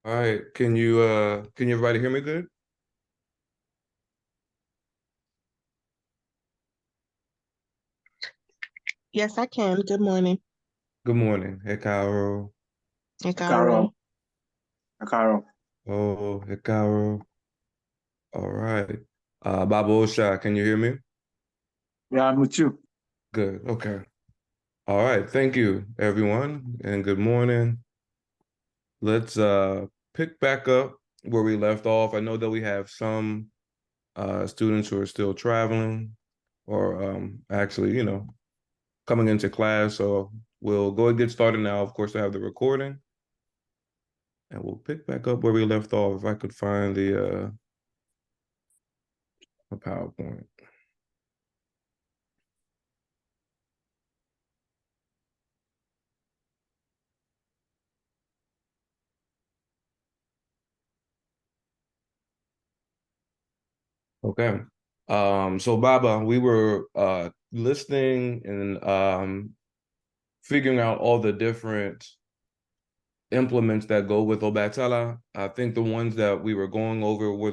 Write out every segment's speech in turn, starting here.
All right. Can you everybody hear me good? Yes, I can. Good morning. Good morning. Hey Cairo. Hey, Carol, Cairo. Carol. Oh, hey Cairo. All right. Baba Osha, can you hear me? Yeah, I'm with you. Good. Okay. All right. Thank you, everyone, and good morning. Let's pick back up where we left off. I know that we have some students who are still traveling or actually, coming into class. So we'll go and get started now. Of course, I have the recording. And we'll pick back up where we left off if I could find the PowerPoint. Okay. So Baba, we were listening and figuring out all the different implements that go with Obatala. I think the ones that we were going over were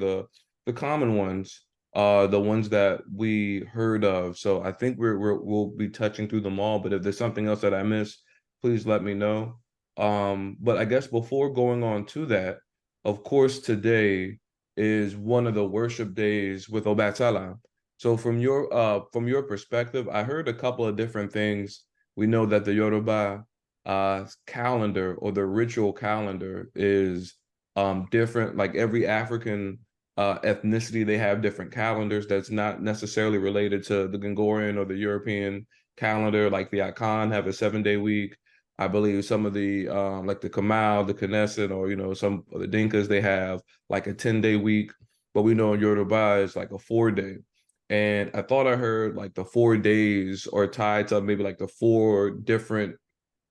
the common ones, the ones that we heard of. So I think we'll be touching through them all. But if there's something else that I missed, please let me know. But I guess before going on to that, of course, today is one of the worship days with Obatala. So from your perspective, I heard a couple of different things. We know that the Yoruba calendar or the ritual calendar is different. Like every African ethnicity, they have different calendars that's not necessarily related to the Gregorian or the European calendar. Like the Akan have a 7-day week. I believe some of the like the Kamal, the Knesset, or some of the Dinkas, they have like a 10-day week. But we know in Yoruba it's like a 4-day. And I thought I heard like the 4 days are tied to maybe like the four different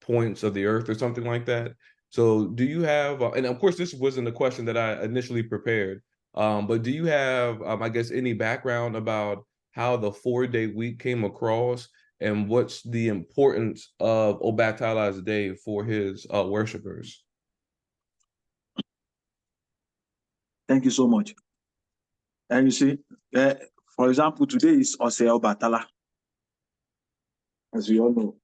points of the earth or something like that. So do you have, and of course, this wasn't the question that I initially prepared, but do you have, I guess, any background about how the 4-day week came across and what's the importance of Obatala's day for his worshipers? Thank you so much. And you see, uh, for example, today is Ọbàtálá, as we all know,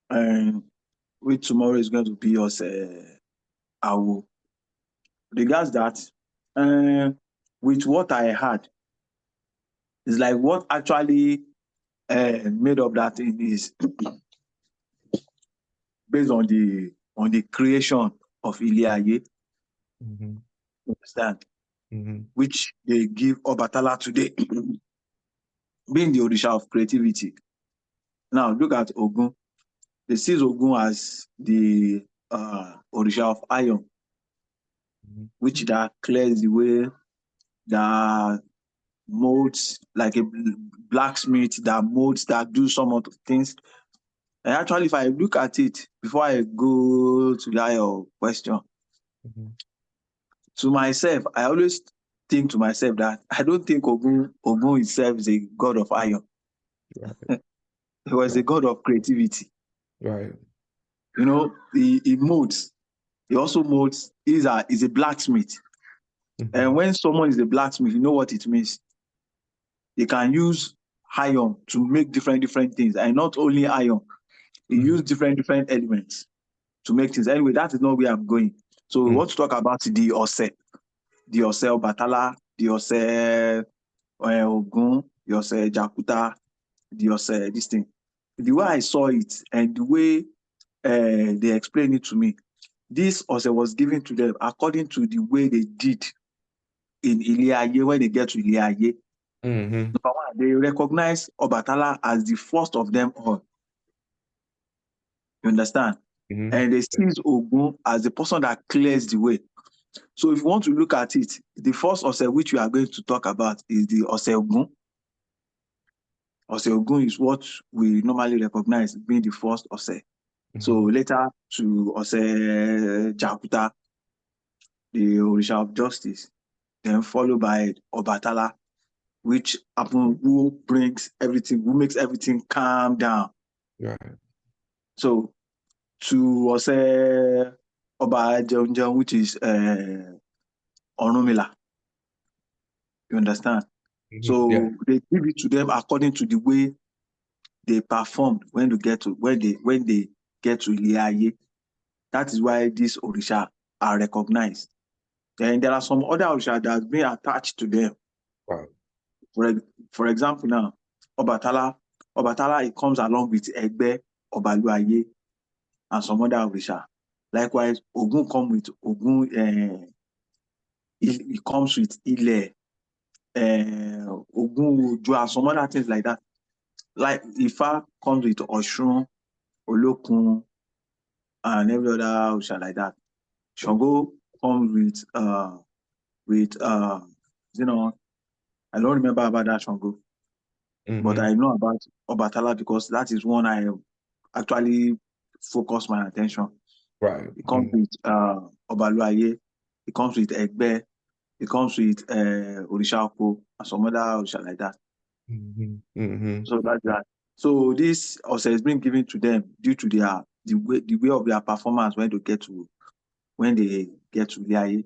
and which tomorrow is going to be Awo. Regards that, uh, with what I had, it's like what actually made up that thing is based on the creation of Ilé-ayé, Mm-hmm. you understand, Mm-hmm. which they give Ọbàtálá today, being the Orisha of creativity. Now look at Ogun. They see Ogun as the Orisha of iron, which that clears the way, that molds like a blacksmith, that molds, that do some of the things. And actually, if I look at it before I go to that your question, Mm-hmm. to myself, I always think to myself that I don't think Ogun itself is a god of iron. Right. He was a Right. god of creativity. Right. You know, he molds. He also molds. Is a blacksmith. And Mm-hmm. when someone is a blacksmith, you know what it means. They can use iron to make different things, and not only iron. He use different elements to make things. Anyway, that is not where I'm going. So we Mm-hmm. want to talk about the Ose Ọbàtálá, the Ose Ogun, the Ose Jakuta, the Ose this thing. The way I saw it and the way they explained it to me, this Ose was given to them according to the way they did in Ilé-ayé when they get to Ilé-ayé. Mm-hmm. Number one, they recognize Ọbàtálá as the first of them all. You understand? Mm-hmm. And they see Ogun as the person that clears the way. So if you want to look at it, the first Ose which we are going to talk about is the Ose Ogun. Ose Ogun is what we normally recognize being the first Ose. So Mm-hmm. later to Ose Jakuta, the Orisha of justice, then followed by Ọbàtálá, which happen, who brings everything, who makes everything calm down. Right. So to Ose Oba Jeonjeon, which is Orunmila. You understand? So Yeah. they give it to them according to the way they performed when they get to Ile-Aye. That is why these Orisha are recognized. And there are some other Orisha that have been attached to them. Right. For example, now, Ọbàtálá, it comes along with Egbe, Ọbalúayé, and some other Orisha. Likewise, Ogun comes with Ogun, it comes with Ile, Ogun Ojo, and some other things like that. Like Ifa comes with Oshun, Olokun, and every other Orisha like that. Shango comes with you know, I don't remember about that Shango, but I know about Ọbàtálá because that is one I actually focus my attention. Right. It comes with Ọbalúayé, it comes with Egbe, it comes with Orisha Oko, and some other Orisha like that. So that's that. So this also has been given to them due to the way of their performance when they get to Ile-Aye.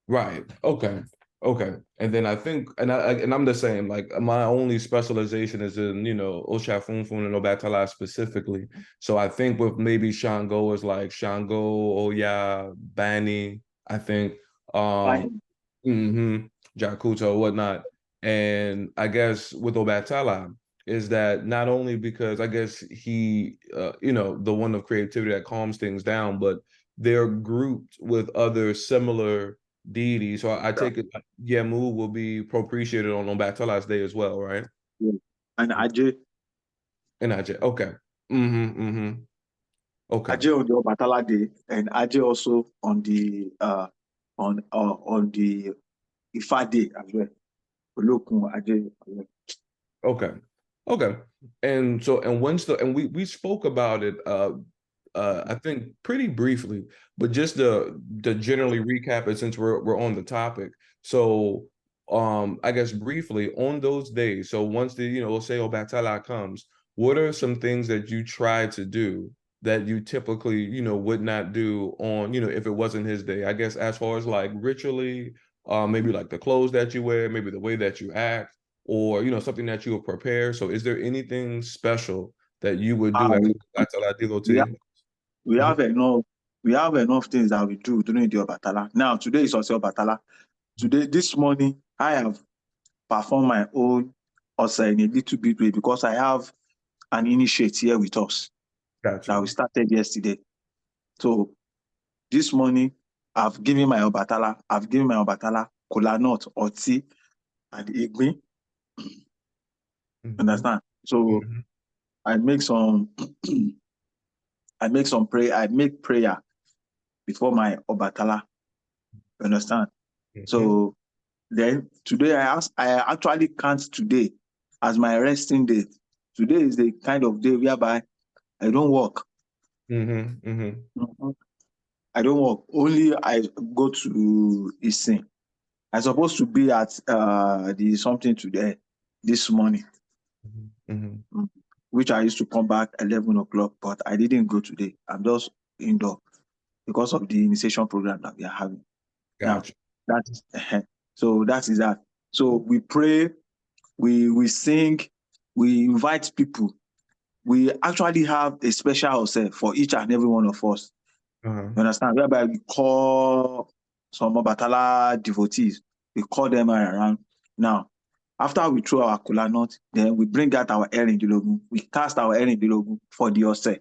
Right. Okay. Okay. And then I think, and I'm the same. Like my only specialization is in, Seseefun and Ọbàtálá specifically. So I think with maybe Shango is like Shango, Oya, Bani. I think, Jakuto, whatnot. And I guess with Ọbàtálá is that not only because I guess he, the one of creativity that calms things down, but they're grouped with other similar deity. So I take it Yemu will be propitiated on Ọbàtálá's day as well, right? Yeah. And Ajay. And Ajay. Okay. Okay. Ajay on the Ọbàtálá day, and Ajay also on the Ifa day as well. Olokun Ajay. Okay. Okay. And so and we spoke about it I think pretty briefly, but just to generally recap it since we're on the topic. So I guess briefly on those days, so once let's say Ọbàtálá comes, what are some things that you try to do that you typically, would not do on, if it wasn't his day? I guess as far as like ritually, maybe like the clothes that you wear, maybe the way that you act, or something that you would prepare. So is there anything special that you would do as a Ọbàtálá devotee? We have enough things that we do during the Ọbàtálá. Now today is also Ọbàtálá. Today, this morning, I have performed my own also in a little bit way because I have an initiate here with us Gotcha. that we started yesterday. So this morning, I've given my Ọbàtálá kola nut, oti, and igbin. Understand? So I make some prayer before my Ọbàtálá. Understand? So then today I actually count today as my resting day. Today is the kind of day whereby I don't work. I don't work. Only I go to Isin. I'm supposed to be at the something today, this morning, which I used to come back 11 o'clock, but I didn't go today. I'm just indoor because of the initiation program that we are having. Gotcha. Now, so that is that. So we pray, we sing, we invite people. We actually have a special house for each and every one of us. You understand? Whereby we call some Ọbàtálá devotees, we call them around. Now, after we throw our kola nut, then we bring out our Erindilogun. We cast our Erindilogun for the Ose.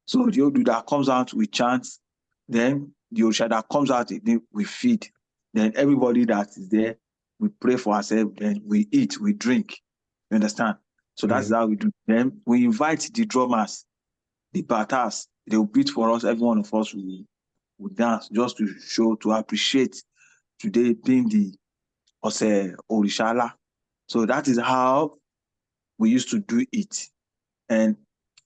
So the Odu that comes out, we chant. Then the Osha that comes out, we feed. Then everybody that is there, we pray for ourselves. Then we eat, we drink. You understand? So that's how we do. Then we invite the drummers, the batters. They will beat for us. Every one of us will dance just to show, to appreciate today being the Ose Orishala. So that is how we used to do it. And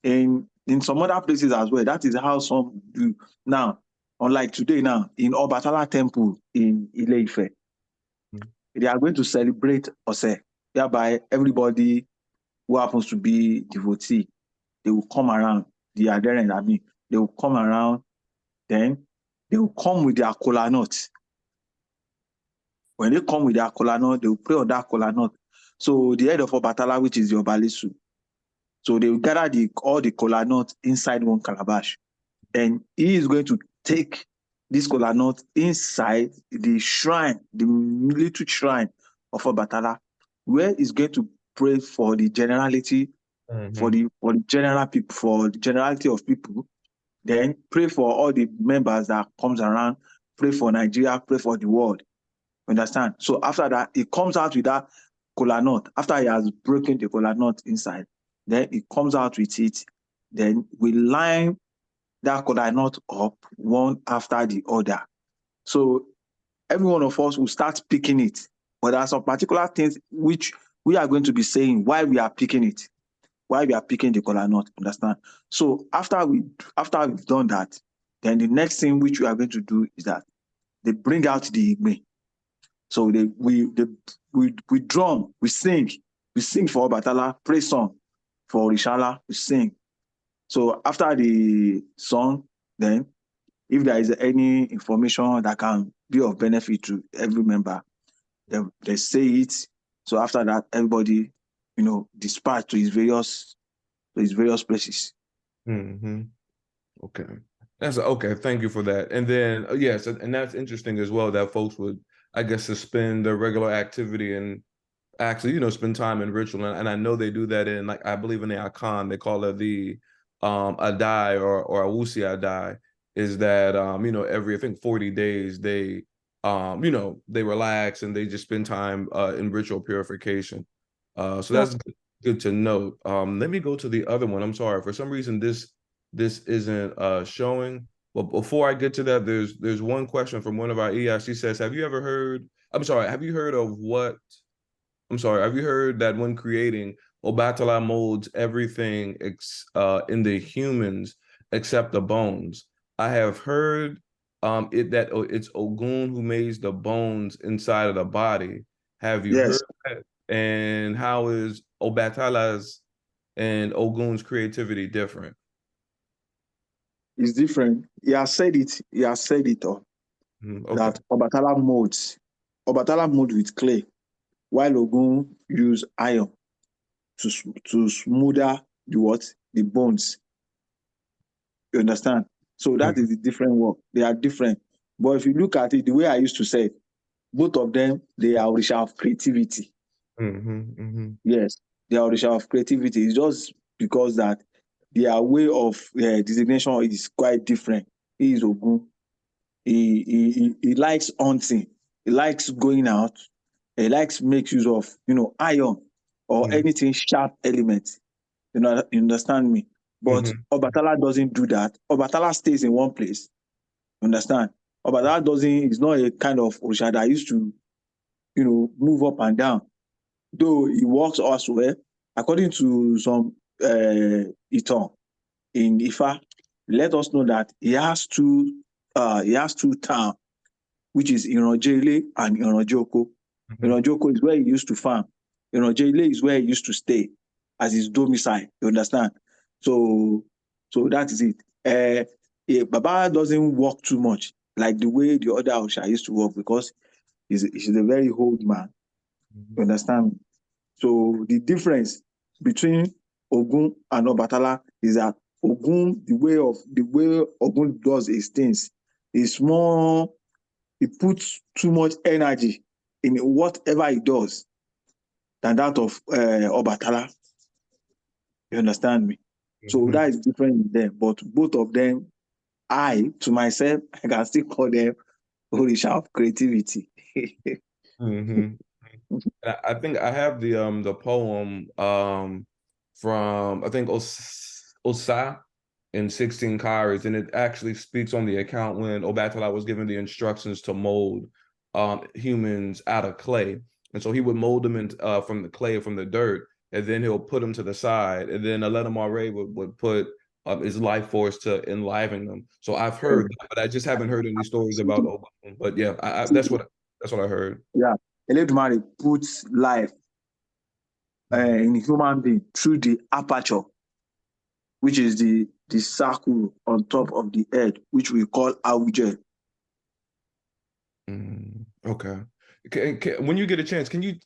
in some other places as well, that is how some do. Now, unlike today now, in Ọbàtálá temple in Ile-Ife, they are going to celebrate Ose, whereby everybody who happens to be devotee, they will come around, the adherent, they will come around, then they will come with their kola nut. When they come with their kola nut, they will pray on that kola nut. So the head of Ọbàtálá, which is the Obalisu, so they will gather all the kola nuts inside one calabash. And he is going to take this kola nut inside the shrine, the military shrine of Ọbàtálá, where he's going to pray for the generality, for the general people, for the generality of people. Then pray for all the members that comes around, pray for Nigeria, pray for the world. Understand? So after that, he comes out with that kola nut. After he has broken the kola nut inside, then he comes out with it. Then we line that kola nut up one after the other. So every one of us will start picking it. But there are some particular things which we are going to be saying why we are picking it, why we are picking the kola nut. Understand? So after we've done that, then the next thing which we are going to do is that they bring out the igbe. So we drum, we sing for Ọbàtálá, praise song for Orishala, we sing. So after the song, then if there is any information that can be of benefit to every member, they say it. So after that, everybody, dispatch to his various places. Okay. That's okay. Thank you for that. And then yes, and that's interesting as well that folks would, I guess, suspend their regular activity and actually, spend time in ritual. And I know they do that in, like, I believe in the Akan, they call it the Adai or Awusi Adai, is that every, I think, 40 days they they relax and they just spend time in ritual purification. So that's good to note. Let me go to the other one. I'm sorry, for some reason this isn't showing. But before I get to that, there's one question from one of our EIs. She says, have you heard that when creating, Ọbàtálá molds everything in the humans except the bones? I have heard it's Ogun who makes the bones inside of the body. Have you heard that? And how is Ọbàtálá's and Ogun's creativity different? It's different. He has said it. Okay. That Ọbàtálá molds with clay, while Ogun use iron to smoother the bones. You understand? So that is the different work. They are different. But if you look at it, the way I used to say it, both of them, they are Orisha of creativity. Yes, they are Orisha of creativity. It's just because that their way of designation is quite different. He is Ogun. He likes hunting. He likes going out. He likes make use of iron or anything sharp element. You understand me? But Ọbàtálá doesn't do that. Ọbàtálá stays in one place. You understand? Ọbàtálá is not a kind of Orisha that used to move up and down. Though he works elsewhere, according to some Itan in Ifa, let us know that he has two towns, which is Iranjele and Iranjoko. Iranjoko is where he used to farm. Iranjele is where he used to stay as his domicile. You understand? So that is it. Baba doesn't work too much like the way the other Osha used to work, because he's a very old man. You understand? So the difference between Ogun and Ọbàtálá is that Ogun, the way Ogun does his things is more. He puts too much energy in whatever he does than that of Ọbàtálá. You understand me? So that is different in them. But both of them, to myself, I can still call them Orisha of creativity. I think I have the poem from, I think, Osa in 16 Cowries, and it actually speaks on the account when Ọbàtálá was given the instructions to mold humans out of clay. And so he would mold them from the clay, from the dirt, and then he'll put them to the side, and then Aledomare would put his life force to enliven them. So I've heard that, but I just haven't heard any stories about Ogun. But yeah, that's what I heard. Yeah, Eledumare puts life in human being through the aperture, which is the the circle on top of the head, which we call Awuje. Okay. When you get a chance, can you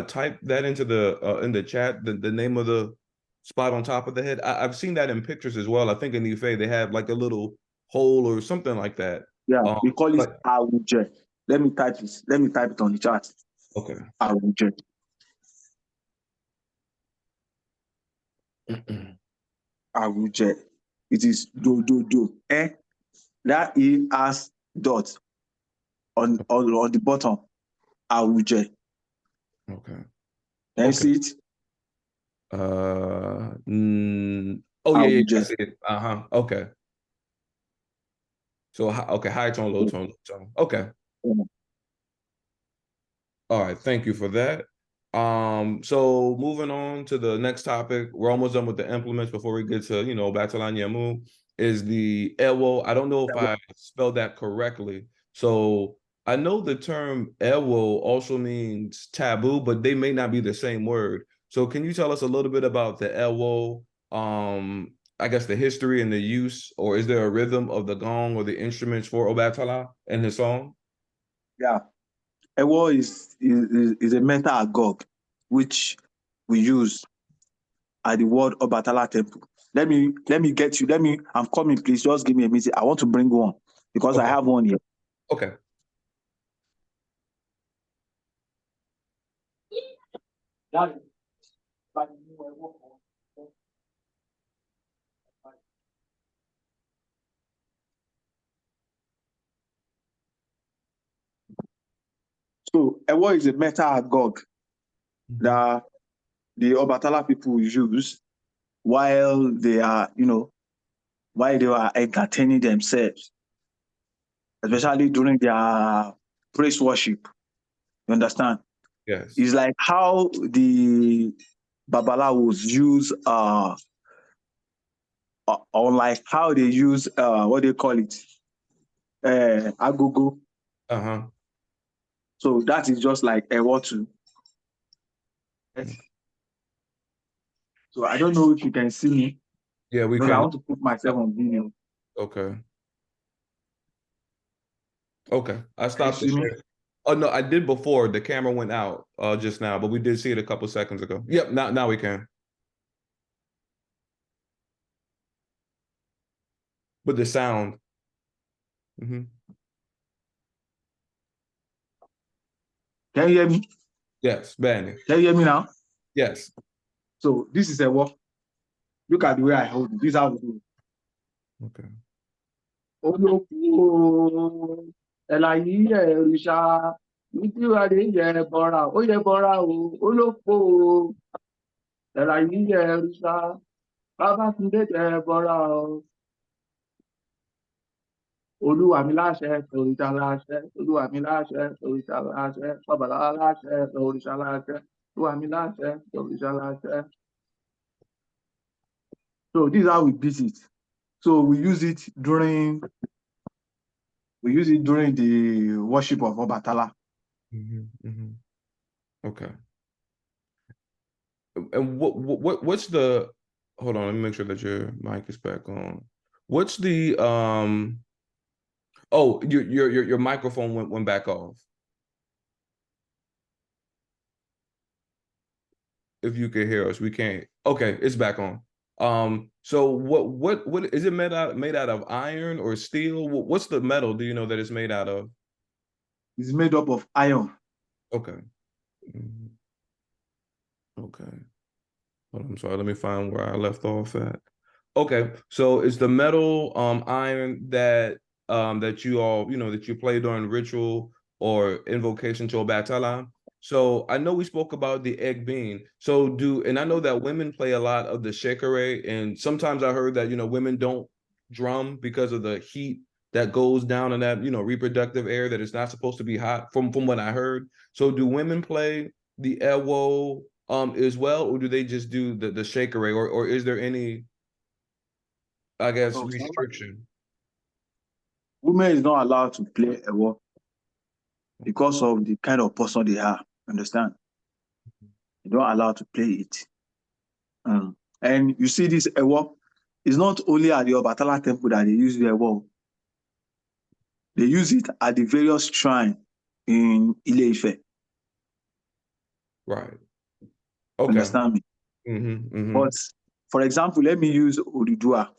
type that into the in the chat, the name of the spot on top of the head? I've seen that in pictures as well. I think in Ife they have like a little hole or something like that. Yeah, we call it Awuje. Let me type this. Let me type it on the chat. Okay. Awuje. Awuje. It is do. That E has dot on the bottom. Awuje. Okay. Can you see it? Oh yeah, I see it. Okay. So okay, high tone, low tone, low tone. Okay. All right, thank you for that. So moving on to the next topic, we're almost done with the implements before we get to, Ọbàtálá Nyamu, is the Ewo. I don't know if I spelled that correctly. So I know the term Ewo also means taboo, but they may not be the same word. So can you tell us a little bit about the Ewo, I guess the history and the use, or is there a rhythm of the gong or the instruments for Ọbàtálá in his song? Yeah. Ewo is a mental agog which we use at the word Obatala temple. Let me get you. I'm coming, please. Just give me a minute. I want to bring one because I have one here. Okay. So Ewo is a mental agog that the Obatala people use while they are, while they are entertaining themselves, especially during their praise worship. You understand? Yes. It's like how the Babalawos use or like how they use what they call it, agogo. So that is just like Ewo too. So I don't know if you can see me. Yeah, we because can. I want to put myself on video. Okay. Okay. I stopped the see me? share. Oh no, I did before. The camera went out just now, but we did see it a couple seconds ago. Yep, now we can. With the sound. Can you hear me? Yes, Benny. Can you hear me now? Yes. So this is Ewo. Look at the way I hold it. This is how we do it. Okay. Olúwa mi láṣẹ, òrìṣà láṣẹ, Olúwa mi láṣẹ, òrìṣà láṣẹ, Ọbàtálá láṣẹ, òrìṣà láṣẹ, Olúwa mi láṣẹ, òrìṣà láṣẹ. So this is how we beat it. So we use it during the worship of Ọbàtálá. Okay. And what's the, hold on, let me make sure that your mic is back on. What's the oh, your microphone went back off. If you can hear us, we can't. Okay, it's back on. So what is it made out of iron or steel? What's the metal do you know that it's made out of? It's made up of iron. Okay. Okay. I'm sorry, let me find where I left off at. Okay, so it's the metal iron that that you all, that you play during ritual or invocation to Ọbàtálá. So I know we spoke about the egg bean. So and I know that women play a lot of the shekere, and sometimes I heard that, women don't drum because of the heat that goes down in that, reproductive air, that it's not supposed to be hot from what I heard. So do women play the ewo as well, or do they just do the shekere, or is there any, I guess, restriction? Women is not allowed to play Ewo because of the kind of person they are. Understand? They're not allowed to play it. And you see this Ewo, It's not only at the Ọbàtálá temple that they use the ewo. They use it at the various shrines in Ile-Ife. Right. Okay. Understand me? But for example, let me use Odudua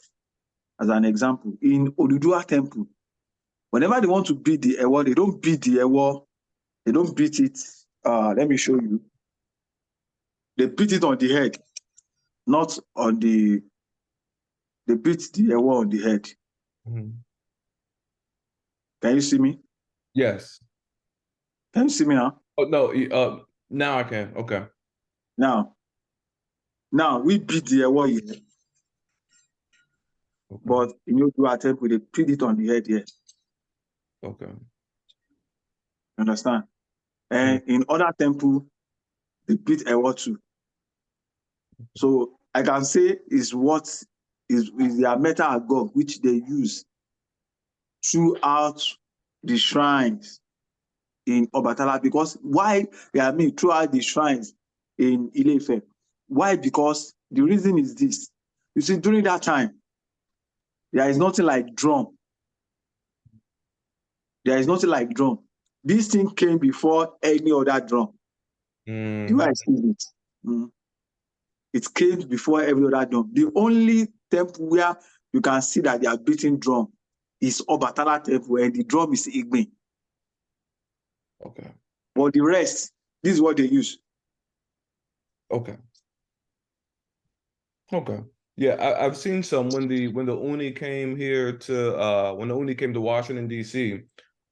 as an example. In Odudua temple, whenever they want to beat the ewo, they don't beat the ewo. They don't beat it. Let me show you. They beat it on the head, not on the. They beat the ewo on the head. Can you see me? Yes. Can you see me now? Oh no. Now I can. Okay. Now we beat the ewo here. Okay. But in Odudua temple, they beat it on the head here. Okay. Understand? And in other temple, they beat ewo too. So I can say is what is their metal agog which they use throughout the shrines in Ọbàtálá. Because why? Throughout the shrines in Ile-Ife. Why? Because the reason is this. You see, during that time, there is nothing like drum. There is nothing like drum. This thing came before any other drum. You guys see it. It came before every other drum. The only temple where you can see that they are beating drum is Ọbàtálá temple, and the drum is Igbe. Okay. But the rest, this is what they use. Okay. Okay. Yeah, I've seen some when the Uni came here to when the Uni came to Washington, D.C.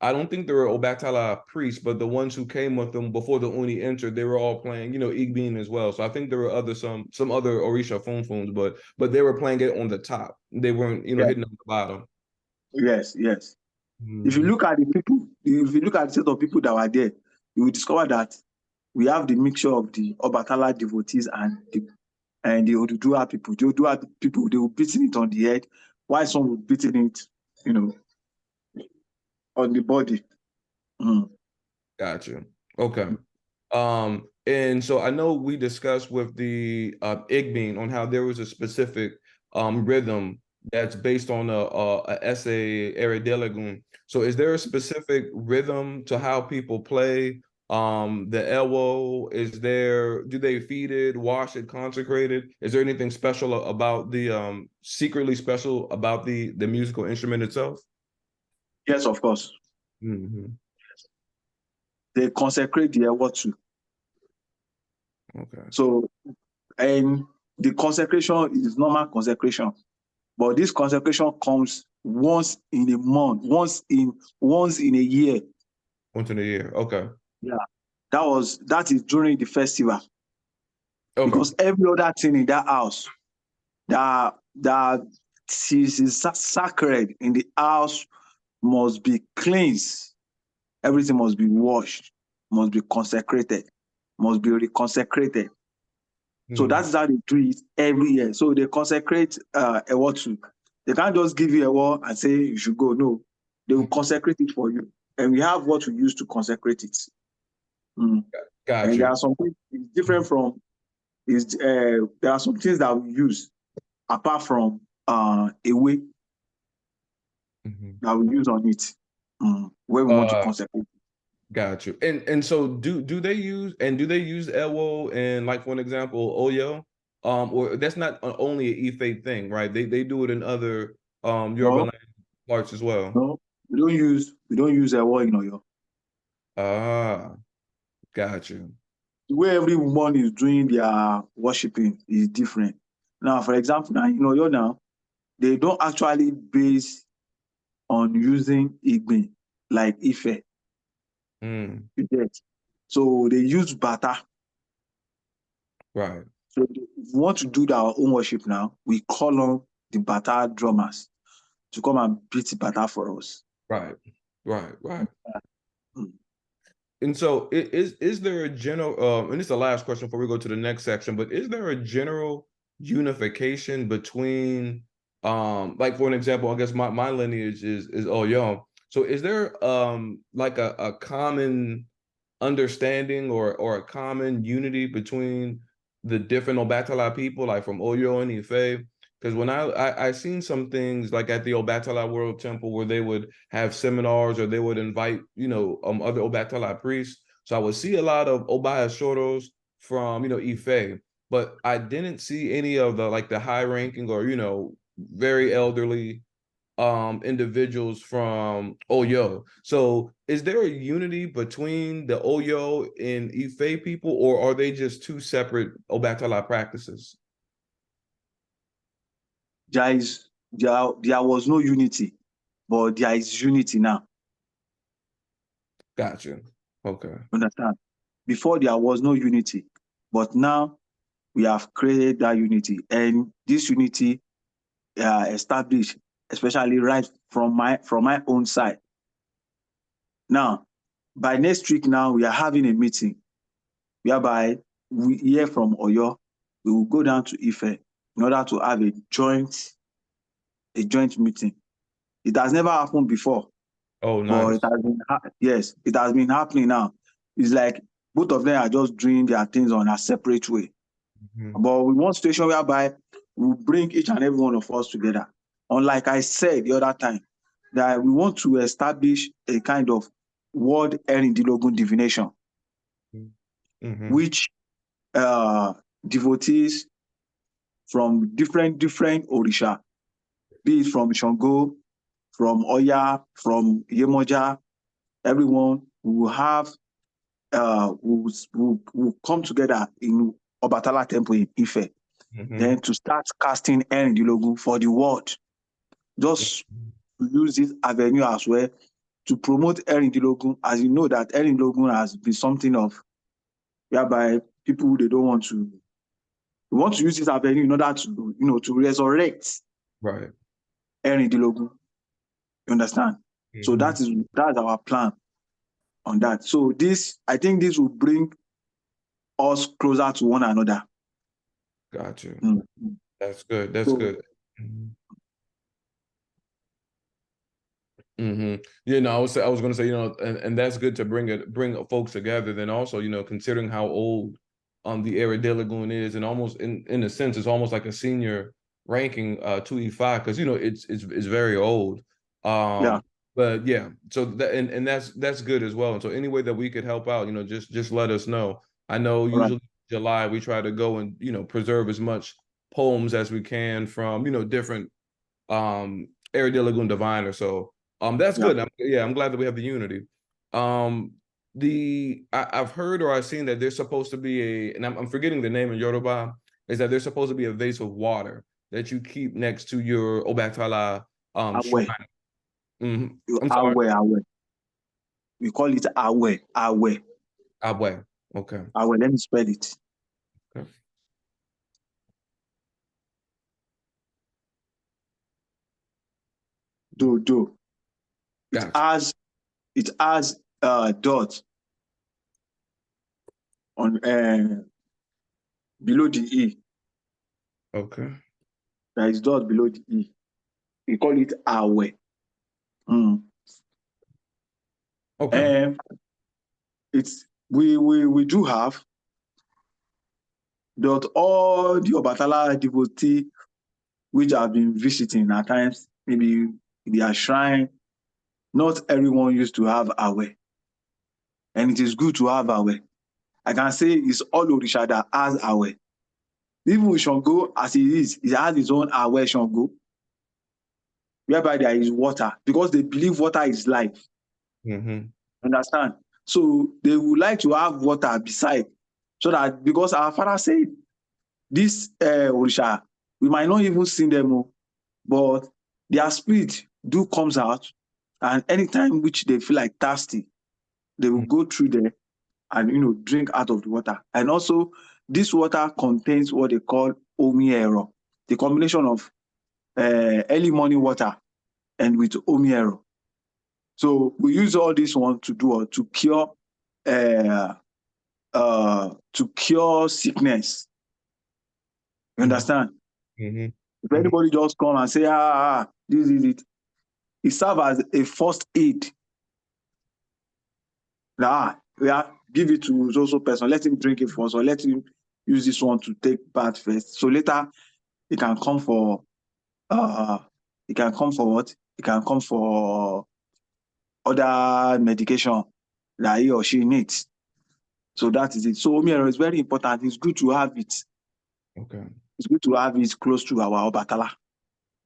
I don't think there were Ọbàtálá priests, but the ones who came with them before the Uni entered, they were all playing, Igbin as well. So I think there were some other Orisha funfuns, but they were playing it on the top. They weren't, hitting on the bottom. Yes. If you look at the people, if you look at the set of people that were there, you will discover that we have the mixture of the Ọbàtálá devotees and the Odudua people. The Odudua people, they were beating it on the head, while some were beating it, on the body. Gotcha. Okay. And so I know we discussed with the Igbin on how there was a specific rhythm that's based on a essay Eredelegun. So is there a specific rhythm to how people play the ewo? Do they feed it, wash it, consecrate it? Is there anything special about the secretly special about the musical instrument itself? Yes, of course. They consecrate the ewo too. Okay. So, and the consecration is normal consecration, but this consecration comes once in a month, once in a year. Once in a year. Okay. Yeah, that is during the festival. Okay. Because every other thing in that house that is sacred in the house must be cleansed. Everything must be washed, must be consecrated, must be reconsecrated. So that's how they do it every year. So they consecrate ewo too. They can't just give you ewo and say you should go. No, they will consecrate it for you, and we have what we use to consecrate it. Gotcha. And there are some things different from there are some things that we use apart from ewe that we use on it when we want to consecrate. Got you. And so do they use ewo and, like, for an example, Oyo? Or that's not only an Ife thing, right? They do it in other Yoruba parts as well. No, we don't use ewo in Oyo. Ah, got you. The way everyone is doing their worshiping is different. Now, for example, now in Oyo now, they don't actually base on using Igbe like Ife. So they use bata. Right. So if we want to do our own worship now, we call on the bata drummers to come and beat the bata for us. Right. And so is there a general, and this is the last question before we go to the next section, but is there a general unification between, like, for an example, I guess my lineage is Oyo. So is there like a common understanding or a common unity between the different Ọbàtálá people, like from Oyo and Ife? Because when I seen some things like at the Obatala World Temple where they would have seminars or they would invite, other Obatala priests. So I would see a lot of Obayasoros from, Ife, but I didn't see any of the high ranking or, very elderly individuals from Oyo. So is there a unity between the Oyo and Ife people, or are they just two separate Obatala practices? There was no unity, but there is unity now. Gotcha. Okay. Understand? Before there was no unity, but now we have created that unity, and this unity established, especially right from my own side. Now, by next week, now we are having a meeting whereby we hear from Oyo, we will go down to Ife in order to have a joint meeting. It has never happened before. Oh, But nice. it has been yes, it has been happening now. It's like both of them are just doing their things on a separate way. Mm-hmm. But we want situation whereby we bring each and every one of us together. Unlike I said the other time, that we want to establish a kind of world Erindilogun divination, Mm-hmm. which devotees from different Orisha, be it from Shango, from Oya, from Yemoja, everyone will have will come together in Ọbàtálá temple in Ife, then to start casting Erindilogun for the world. Just to use this avenue as well to promote Erindilogun, as you know that Erindilogun has been something of whereby people they don't want to. We want to use this avenue in order to to resurrect Right. Erindilogun. You understand? So that's our plan on that. So I think this will bring us closer to one another. Got you. Mm-hmm. That's good. That's good. Mm-hmm. I was going to say, and that's good to bring folks together. Then also, considering how old the area Lagoon is, and almost in a sense, it's almost like a senior ranking to E5 because it's very old. Yeah. But yeah, so and that's good as well. And so any way that we could help out, just let us know. I know usually July we try to go and preserve as much poems as we can from different area Lagoon diviners. So that's good. I'm glad that we have the unity. I've heard or I've seen that there's supposed to be and I'm forgetting the name in Yoruba, is that there's supposed to be a vase of water that you keep next to your Ọbàtálá shrine. I'm sorry. Awe. We call it Awe. Awe. Okay. Awe, let me spell it. Okay. Do. Gotcha. It has dot on below the E. Okay. There is dot below the E. We call it Awe. Okay. We do have that all the Ọbàtálá devotee which have been visiting at times, maybe their shrine, not everyone used to have Awe. And it is good to have Awe. I can say it's all Orisha that has Awe. Even with Shango, as he is, he has his own Awe Shango, whereby there is water, because they believe water is life. Understand? So they would like to have water beside, so that because our father said, this Orisha, we might not even see them, but their spirit do comes out, and anytime which they feel like thirsty, they will go through there and drink out of the water. And also, this water contains what they call omiero, the combination of early morning water and with omiero. So we use all this one to do to cure sickness. You understand? If anybody just come and say, this is it, it serves as a first aid. Give it to so person, let him drink it first, or let him use this one to take bath first. So later, he can come for It can come for what? It can come for other medication that he or she needs. So that is it. So Omiero is very important. It's good to have it. Okay. It's good to have it close to our Ọbàtálá.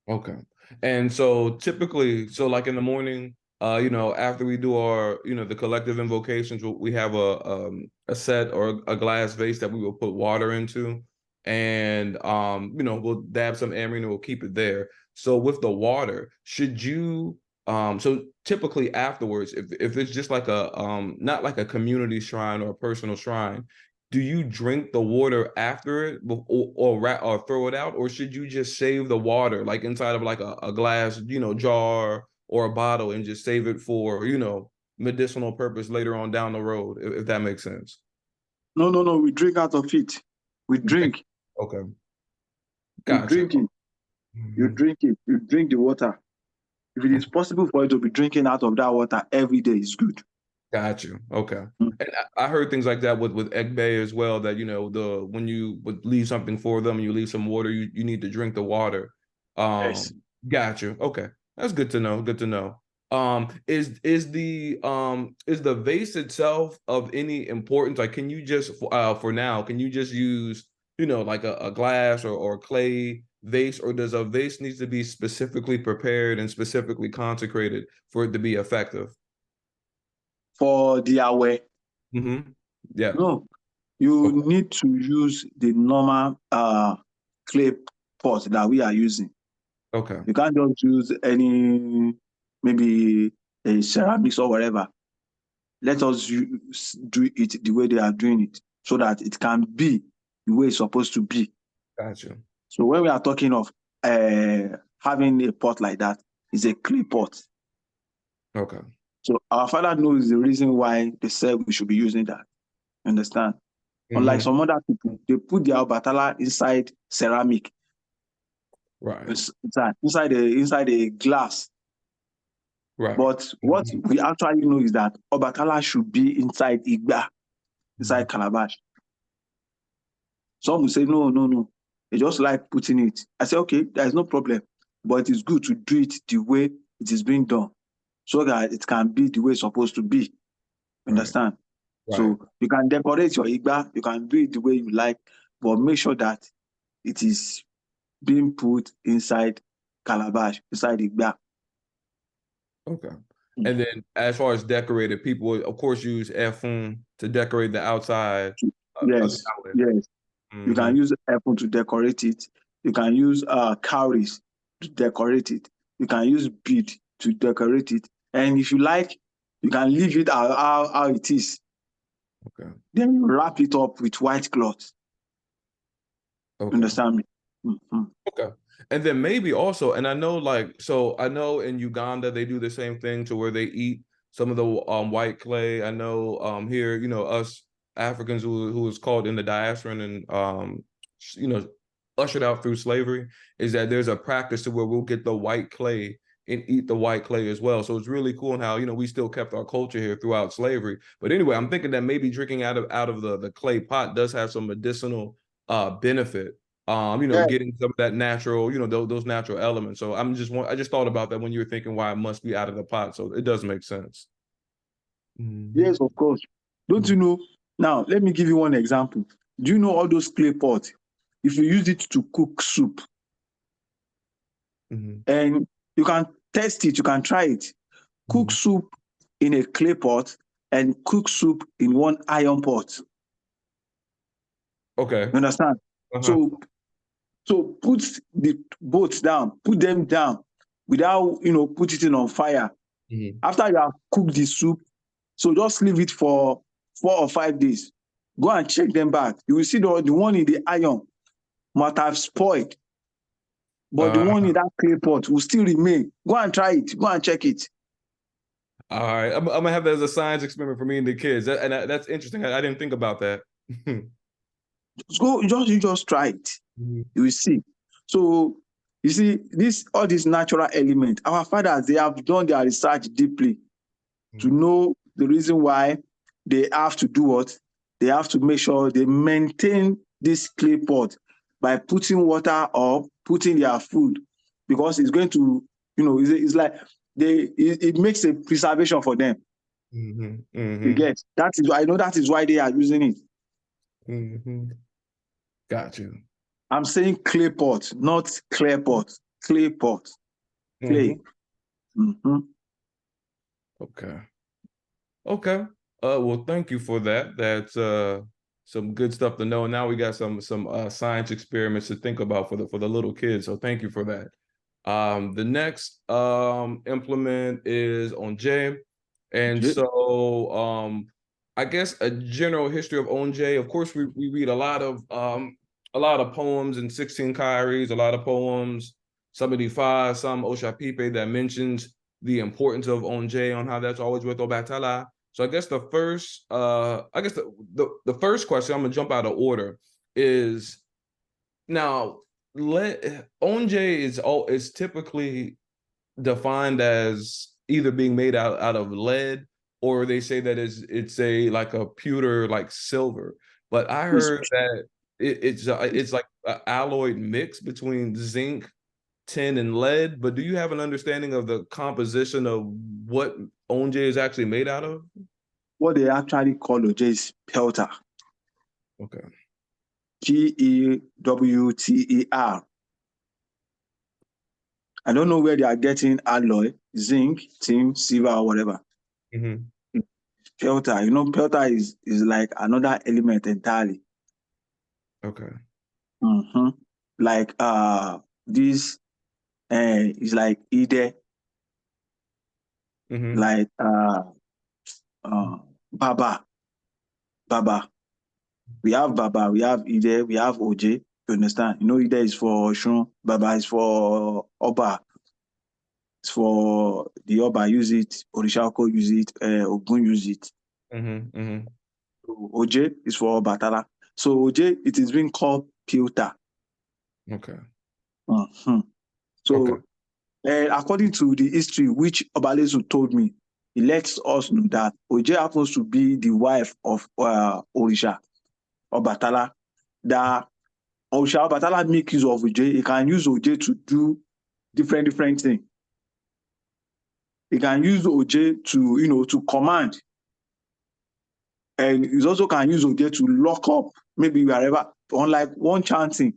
Okay. And so typically, so like in the morning, after we do our, the collective invocations, we have a set or a glass vase that we will put water into, and we'll dab some amine and we'll keep it there. So with the water, should you so typically afterwards, if it's just like a not like a community shrine or a personal shrine, do you drink the water after it or throw it out, or should you just save the water like inside of like a glass, jar or a bottle and just save it for, medicinal purpose later on down the road, if that makes sense? No. We drink out of it. We drink. Okay. You Gotcha. drink it. You drink it. You drink the water. If it is possible for you to be drinking out of that water every day, it's good. Got you. Okay. Mm. And I heard things like that with Egbe as well, that when you would leave something for them and you leave some water, you need to drink the water. Yes. Got you. Okay. That's good to know. Good to know. Is the vase itself of any importance? Like, can you just for now, can you just use, like a glass or clay vase, or does a vase needs to be specifically prepared and specifically consecrated for it to be effective? For the away. Yeah. No. You need to use the normal clay pot that we are using. Okay. You can't just use any, maybe a ceramics or whatever. Let us do it the way they are doing it, so that it can be the way it's supposed to be. Gotcha. So when we are talking of having a pot like that, it's a clay pot. Okay. So our father knows the reason why they said we should be using that. Understand? Unlike some other people, they put their Ọbàtálá inside ceramic. Right. Inside a glass. Right. But what we actually know is that Ọbàtálá should be inside Igba, inside calabash. Some will say, no. They just like putting it. I say, okay, there's no problem. But it's good to do it the way it is being done, so that it can be the way it's supposed to be. Understand? Right. So you can decorate your Igba, you can do it the way you like, but make sure that it is being put inside calabash, inside Igba. Okay. And then as far as decorated, people will, of course, use Seseefun to decorate the outside. Yes. You can use apple to decorate it. You can use cowries to decorate it. You can use bead to decorate it. And if you like, you can leave it how it is. Okay. Then you wrap it up with white cloth. Okay. Understand me? Okay. And then maybe also, and I know I know in Uganda they do the same thing to where they eat some of the white clay. I know here, us Africans who is called in the diaspora and ushered out through slavery, is that there's a practice to where we'll get the white clay and eat the white clay as well. So it's really cool in how, we still kept our culture here throughout slavery. But anyway, I'm thinking that maybe drinking out of the clay pot does have some medicinal benefit. Getting some of that natural, those natural elements. So I just thought about that when you were thinking why it must be out of the pot. So it does make sense. Yes, of course. Don't you know? Now, let me give you one example. Do you know all those clay pots? If you use it to cook soup, and you can test it, you can try it. Cook soup in a clay pot and cook soup in one iron pot. Okay. You understand? So put the both down, put them down without, put it on fire. After you have cooked the soup, so just leave it for 4 or 5 days. Go and check them back. You will see the one in the iron might have spoiled, but the one in that clay pot will still remain. Go and try it. Go and check it. All right, I'm gonna have that as a science experiment for me and the kids. That's interesting. I didn't think about that. You just try it. You will see. So you see, all these natural elements, our fathers, they have done their research deeply to know the reason why they have to do what? They have to make sure they maintain this clay pot by putting water or putting their food because it's going to, it's like it makes a preservation for them. You get that is I know that is why they are using it. Got you. I'm saying clay pot, not clear pot. Clay pot. Clay. Okay. Okay. Well, thank you for that. That's some good stuff to know. Now we got some science experiments to think about for the little kids. So thank you for that. The next implement is onje. And so I guess a general history of onje. Of course, we read a lot of poems in 16 Kairis, a lot of poems, some Ifa, some Oshapipe that mentions the importance of onje, on how that's always with Ọbàtálá. So I guess the first question, I'm gonna jump out of order, is now onje is typically defined as either being made out of lead, or they say that it's a like a pewter, like silver. But I heard that it's like an alloyed mix between zinc, tin, and lead. But do you have an understanding of the composition of what onje is actually made out of? What they actually call oje is pelter. Okay. Pewter. I don't know where they are getting alloy, zinc, tin, silver, or whatever. Pelter, pelter is like another element entirely. Okay. Like this is like ide, like baba. We have baba, we have ide, we have oje. You understand? Ide is for Oshun, baba is for Oba. It's for the Oba use it, Orishako use it, Ogun use it. So oje is for Obatala. So oje, it is being called pewter. Okay. So according to the history which Obalesu told me, he lets us know that oje happens to be the wife of Orisha Ọbàtálá. That Orisha Ọbàtálá make use of oje. He can use oje to do different things. He can use oje to to command, and he also can use oje to lock up maybe wherever. Unlike one chanting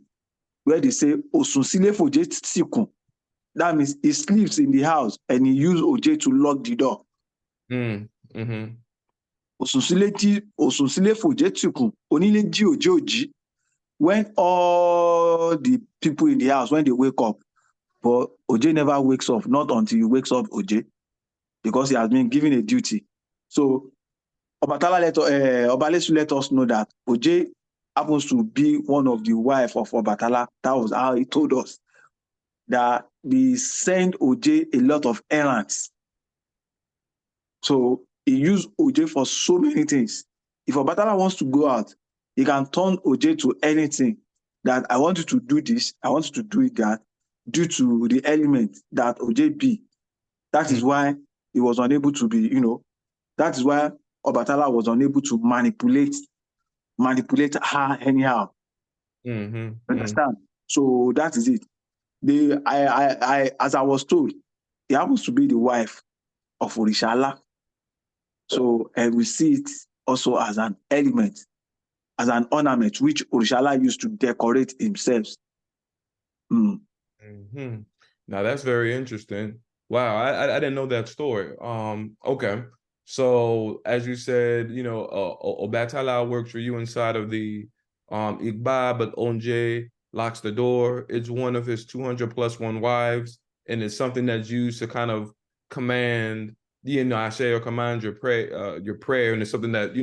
where they say Osunsile foje tsikun. That means he sleeps in the house and he used oje to lock the door. Osunsile foje tsikun, onile ji oje oji. When all the people in the house, when they wake up, but oje never wakes up, not until he wakes up oje, because he has been given a duty. So Obalesu let us know that oje happens to be one of the wife of Ọbàtálá. That was how he told us that they send oje a lot of errands. So he used oje for so many things. If Ọbàtálá wants to go out, he can turn oje to anything. That I want you to do this, I want you to do that, due to the element that oje be. That is why he was unable to be, that is why Ọbàtálá was unable to manipulate her anyhow. Understand? So that is it. As I was told, he happens to be the wife of Orishala. So, and we see it also as an element, as an ornament, which Orishala used to decorate himself. Now that's very interesting. Wow, I didn't know that story. Okay. So as you said, Ọbàtálá works for you inside of the Igba, but onje locks the door. It's one of his 200+1 wives, and it's something that's used to kind of command, I say, or command your prayer, and it's something that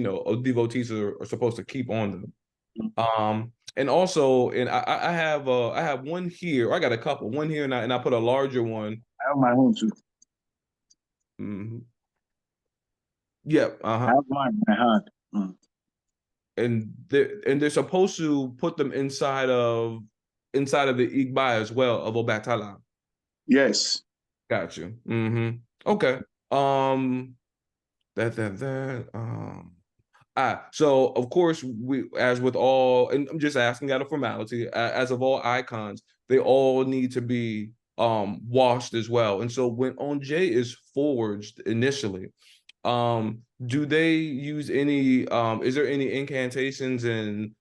devotees are supposed to keep on them. And also, and I have one here. I got a couple. One here, and I put a larger one. I have my own too. Yep. I have mine in my hand. And they're supposed to put them inside of the Igba as well of Ọbàtálá. Yes. Got you. Okay. So of course, as with all, and I'm just asking out of formality, as of all icons, they all need to be washed as well. And so when Onje is forged initially, do they use any is there any incantations and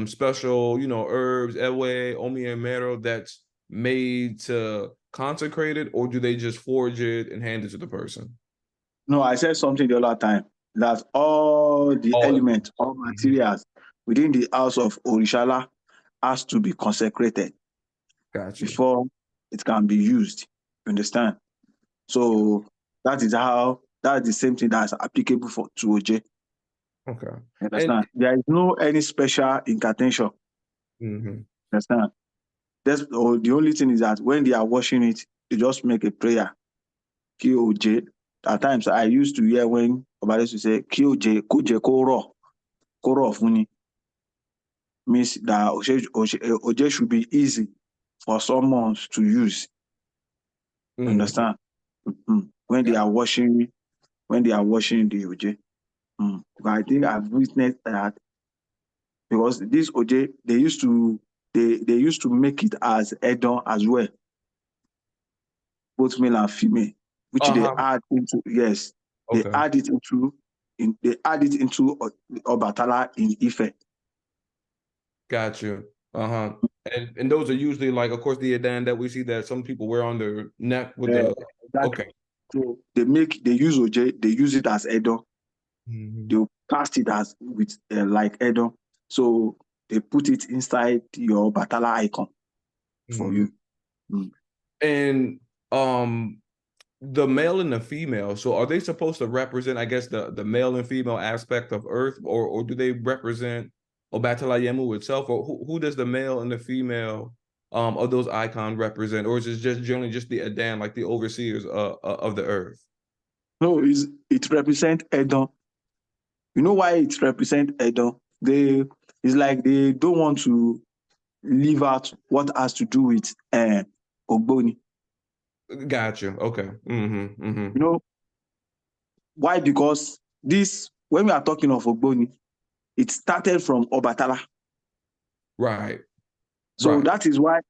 special, you know, herbs, ewe, omi and mero that's made to consecrate it, or do they just forge it and hand it to the person? No, I said something the other time that all the All of it. elements, all materials within the house of Orishala has to be consecrated Gotcha. before it can be used. You understand? So that's the same thing that's applicable to OJ. Okay. You understand? There is no any special incantation. Mhm. Understand? The only thing is that when they are washing it, they just make a prayer. KOJ. At times I used to hear when Obades to say KOJ, Koje Koro Funi. Means that OJ should be easy for someone to use. Understand? When they are washing the OJ. But I think I've witnessed that because this OJ they used to make it as Edon as well, both male and female, which they add into Okay. they add it into Ọbàtálá in Ife. Got you. And those are usually, like, of course, the Adan that we see that some people wear on their neck with the Okay. So they use OJ, they use it as Edon. They will cast it as with like Edon. So they put it inside your Ọbàtálá icon for you. And the male and the female, so are they supposed to represent, I guess, the male and female aspect of Earth, or do they represent Ọbàtálá Yemu itself, or who does the male and the female of those icons represent, or is it just generally just the Adan, like the overseers of the Earth? No, it represents Edom. You know why it represents Edom? It's like they don't want to leave out what has to do with Ogboni. Gotcha. Okay. You know why? Because when we are talking of Ogboni, it started from Ọbàtálá. Right. So right. that is why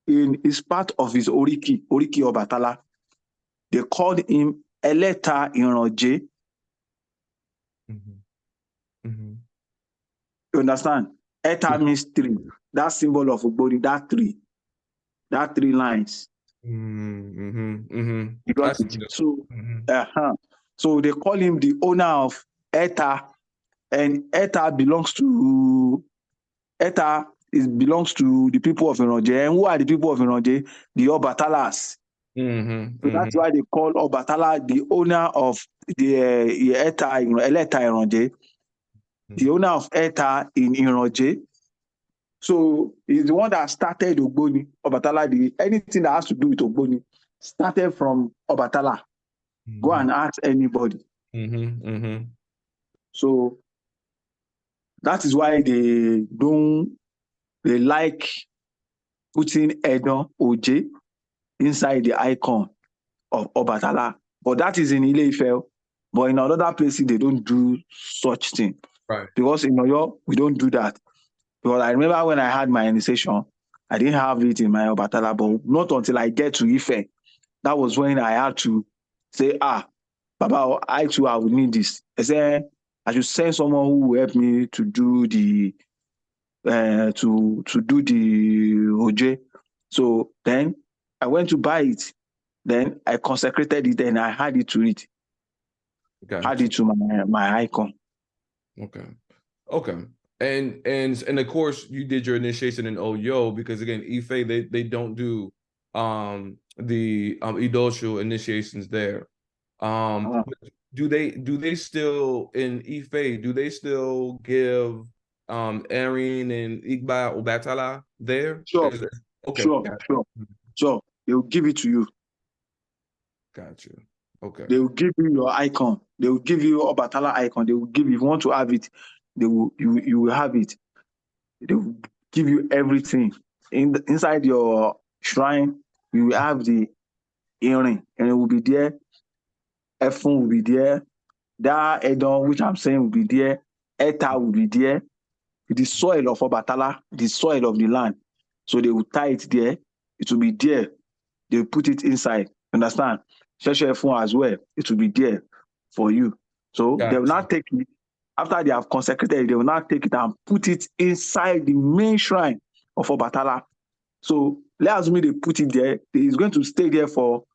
in his part of his Oriki Ọbàtálá, they called him Eleta Iranjé. You understand? Eta means three. That symbol of Ogboni, that three lines. You got it? So, so they call him the owner of Eta, and Eta belongs to the people of Ironje. And who are the people of Ironje? The Ọbàtálas. So that's why they call Ọbàtálá the owner of the Eta, Eleta Ironje, the owner of Eta in Ironje. So he's the one that started Ogboni. Ọbàtálá, anything that has to do with Ogboni started from Ọbàtálá. Go and ask anybody. So that is why they like putting Edon OJ inside the icon of Ọbàtálá. But that is in Ile-Ife. But in other places, they don't do such thing. Right. Because in Oyo, we don't do that. Because I remember when I had my initiation, I didn't have it in my Ọbàtálá, but not until I get to Ife. That was when I had to say, Baba, I too, I would need this. I said, I should send someone who will help me to do the OJ. So then I went to buy it. Then I consecrated it and I had it to it. Gotcha. Had it to my icon. Okay. And of course you did your initiation in Oyo, because again, Ife, they don't do the Idosho initiations there. Do they still in Ife, do they still give Erin and Igba Ọbàtálá there? Sure. Okay. Sure. They will give it to you. Gotcha. Okay. They will give you your icon. They will give you Ọbàtálá icon. They will give you, if you want to have it, you will have it. They will give you everything. Inside your shrine, you will have the earring, and it will be there. Efun will be there. That Edon, which I'm saying, will be there. Eta will be there. The soil of Ọbàtálá, the soil of the land. So they will tie it there. It will be there. they put it inside. Understand? Seseefun as well, it will be there for you. So they will Gotcha. not take it, after they have consecrated it, they will not take it and put it inside the main shrine of Ọbàtálá. So let's assume they put it there. It's going to stay there for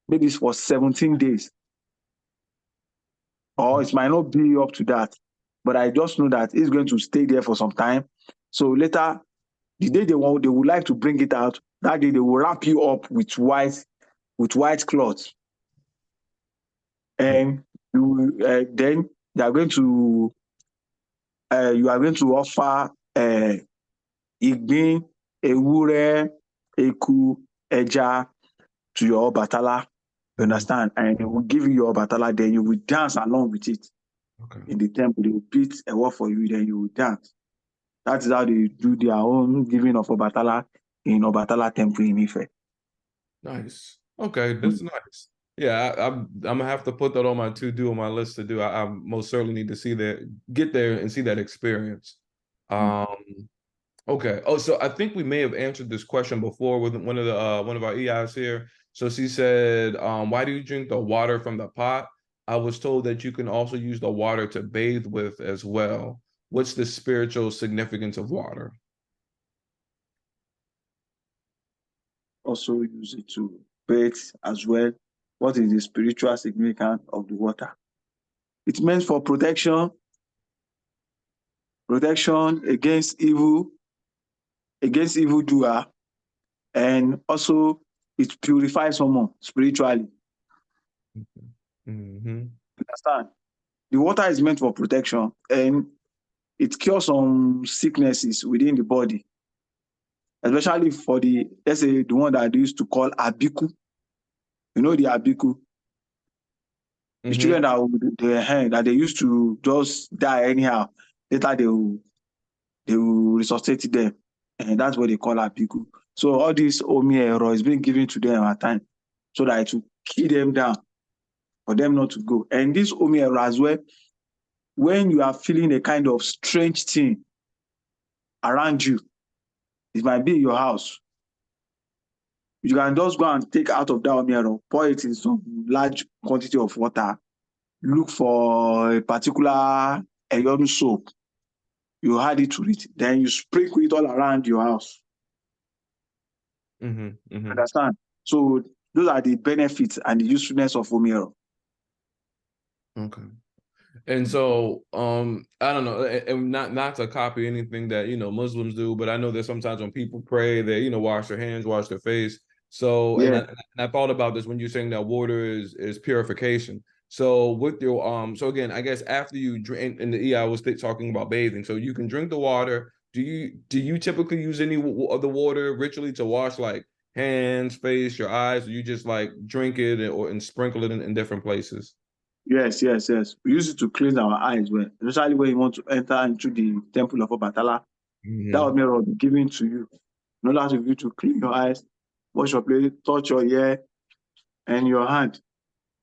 maybe it's for 17 days. Or it might not be up to that. But I just know that it's going to stay there for some time. So later, the day they would like to bring it out, that day they will wrap you up with white cloth. And then they are going to you are going to offer ìgbín, ewúrẹ́, eku, ẹja to your Ọbàtálá. You understand? And they will give you your Ọbàtálá, then you will dance along with it. Okay. In the temple, they will beat a word for you, then you will dance. That is how they do their own giving of Ọbàtálá in Ọbàtálá temple in Ife. Nice. Okay, that's nice. Yeah, I'm gonna have to put that on my to-do on my list to do. I most certainly need to see that, get there and see that experience. Okay. Oh, so I think we may have answered this question before with one of our EIs here. So she said, why do you drink the water from the pot? I was told that you can also use the water to bathe with as well. What's the spiritual significance of water? Also use it to bathe as well. What is the spiritual significance of the water? It's meant for protection against evil, against evildoer, and also it purifies someone spiritually. Mm-hmm. Understand? The water is meant for protection and it cures some sicknesses within the body, especially for let's say the one that they used to call abiku. You know the abiku? The children that they used to just die anyhow. Later they will resuscitate them, and that's what they call abiku. So all this omi is being given to them at time, so that it will kill them down, for them not to go. And this omi as well, when you are feeling a kind of strange thing around you, it might be in your house. You can just go and take out of that omi, pour it in some large quantity of water. Look for a particular Eyonu soap. You add it to it, then you sprinkle it all around your house. Understand? So those are the benefits and the usefulness of omiyoro. Okay. And so, I don't know, and not to copy anything that, Muslims do, but I know that sometimes when people pray, they, wash their hands, wash their face. So, Yeah. and I thought about this when you're saying that water is purification. So with your, so again, I guess after you drink, and the EI was talking about bathing, so you can drink the water. Do you typically use any of the water ritually to wash like hands, face, your eyes, or you just like drink it and sprinkle it in different places? Yes. We use it to cleanse our eyes, especially when you want to enter into the temple of Ọbàtálá. That will mirror be given to you. In order for you to clean your eyes, wash your plate, touch your ear and your hand.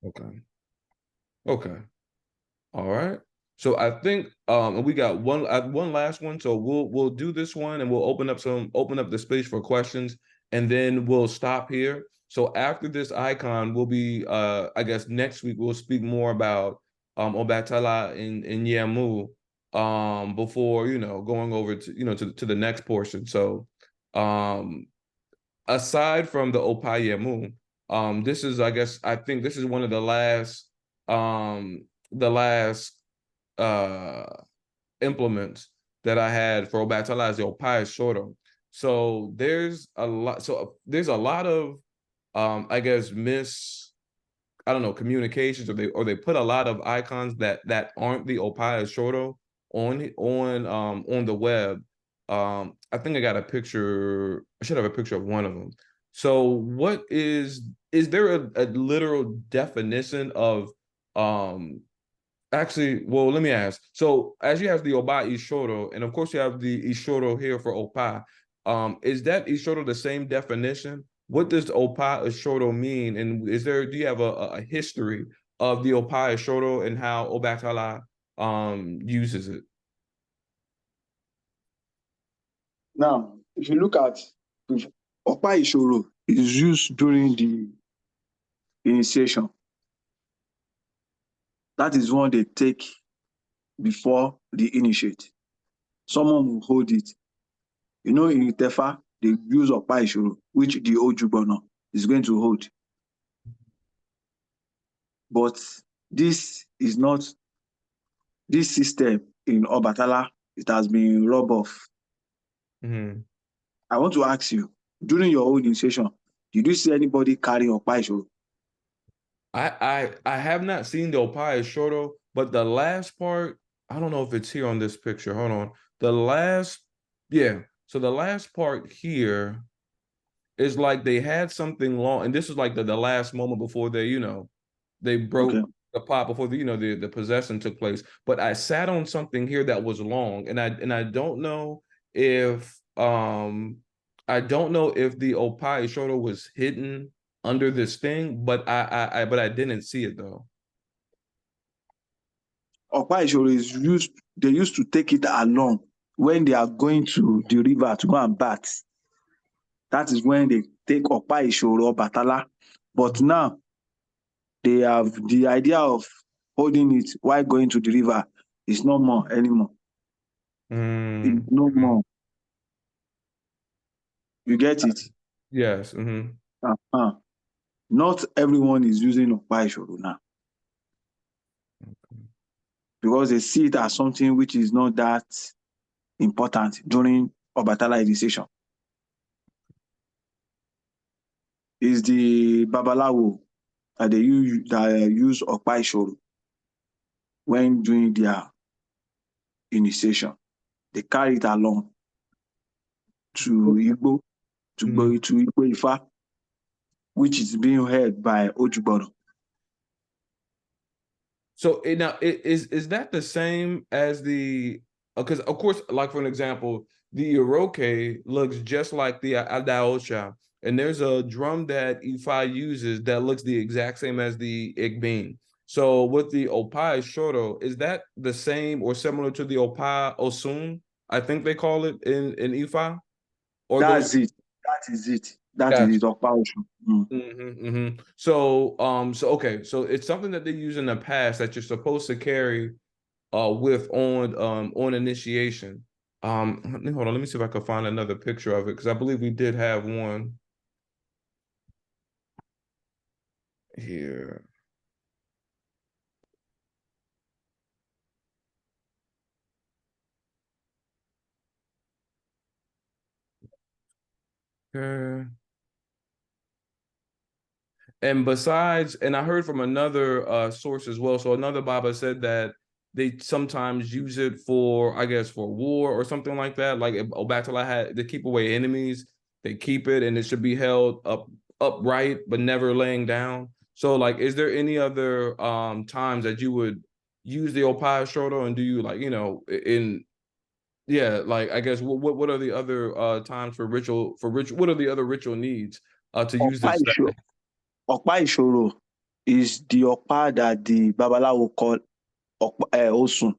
Okay. All right. So I think and we got one last one. So we'll do this one and we'll open up the space for questions, and then we'll stop here. So after this icon, we'll be I guess next week we'll speak more about Ọbàtálá in Yemu before going over to to the next portion. So aside from the Opa Yemu, this is I think this is one of the last implements that I had for Obatala is the Opai Shorto. So there's a lot of I guess communications, or they put a lot of icons that aren't the Opai Shorto on the web. I think I got a picture. I should have a picture of one of them. So what is there a literal definition of actually, well, let me ask. So as you have the Oba Ishoro, and of course you have the Ishoro here for Opa, is that Ishoro the same definition? What does Opa Ishoro mean? And do you have a history of the Opa Ishoro and how Ọbàtálá uses it? Now, if you look at Ọ̀pá ìṣòro is used during the initiation. That is one they take before the initiate. Someone will hold it. You know, in Itefa, they use ọ̀pá ìṣòro, which the Ojúgbọ̀nà is going to hold. But this is not, this system in Ọbàtálá, it has been rubbed off. Mm-hmm. I want to ask you, during your own initiation, did you see anybody carrying ọ̀pá ìṣòro? I have not seen the Opaya Shorto, but the last part, I don't know if it's here on this picture. Hold on. The last, yeah. So the last part here is like they had something long, and this is like the last moment before they, they broke the pot before the possession took place. But I sat on something here that was long, and I don't know if I don't know if the Opaya Shorto was hidden under this thing, but I didn't see it though. Ọ̀pá ìṣòro is used, they used to take it along when they are going to the river to go and bath. That is when they take ọ̀pá ìṣòro Ọbàtálá. But now they have the idea of holding it while going to the river is no more anymore. It's no more. You get it? Yes. Not everyone is using ọ̀pá ìṣòro now. Because they see it as something which is not that important during Ọbàtálá initiation. Is the Babalawo that they use ọ̀pá ìṣòro when doing their initiation. They carry it along to Igbo, to Igbo Ifa, which is being held by Ojúgbọ̀nà. So now is that the same as the, because of course, like for an example, the Iroke looks just like the Adaosha, and there's a drum that Ifa uses that looks the exact same as the Igbin. So with the Opai Shoro, is that the same or similar to the Opai Osun? I think they call it in Ifa. Or That's it. That is it. That is it. Ọ̀pá ìṣòro. So okay, so it's something that they use in the past that you're supposed to carry with on initiation. Hold on, let me see if I can find another picture of it, because I believe we did have one here. Okay. And besides, and I heard from another source as well. So another Baba said that they sometimes use it for, I guess, for war or something like that. Like if Obatala had to keep away enemies, they keep it and it should be held upright, but never laying down. So like, is there any other times that you would use the Opaya Shoto, and do you like, like I guess what are the other times for ritual what are the other ritual needs to use this? Ọ̀pá ìṣòro is the ọ̀pá that the Babalawo call Osun.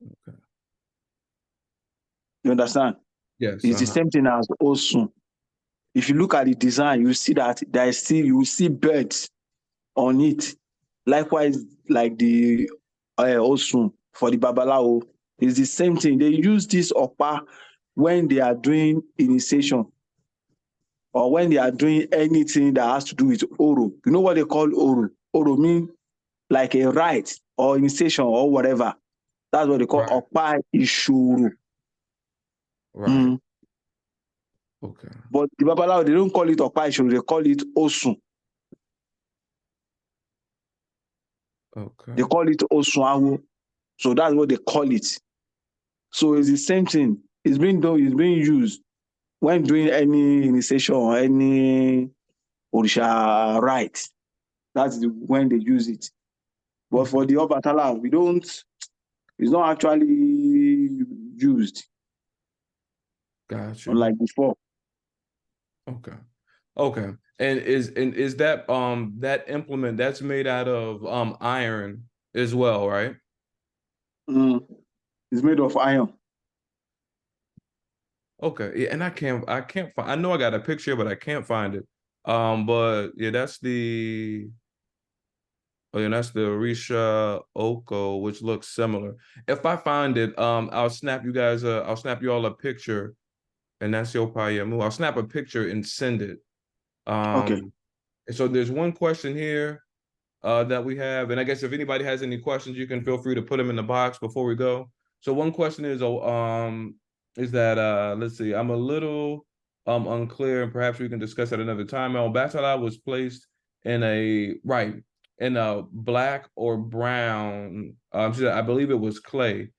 Okay. You understand? Yes. It's the same thing as Osun. If you look at the design, you see that there is still, you will see birds on it. Likewise, like the Osun for the Babalawo, it's the same thing. They use this ọ̀pá when they are doing initiation, or when they are doing anything that has to do with Oro. You know what they call Oro? Oro means like a rite or initiation or whatever. That's what they call ọ̀pá ìṣòro. Right. Okay. But the Babalawo, they don't call it ọ̀pá ìṣòro, they call it Osun. Okay. They call it Osun Awo. So that's what they call it. So it's the same thing. It's being used when doing any initiation or any Orisha rite. That's when they use it. But for the Ọbàtálá, it's not actually used. Got you. Unlike before. Okay. And is that that implement that's made out of iron as well, right? It's made of iron. Okay, yeah, and I can't find. I know I got a picture, but I can't find it. But yeah, that's the. Oh, yeah, that's the Orisha Oko, which looks similar. If I find it, I'll snap you guys. I'll snap you all a picture, and that's your Payamu. I'll snap a picture and send it. Okay. And so there's one question here that we have, and I guess if anybody has any questions, you can feel free to put them in the box before we go. So one question is that let's see, I'm a little unclear, and perhaps we can discuss at another time. Ọbàtálá was placed in a black or brown, I believe it was clay.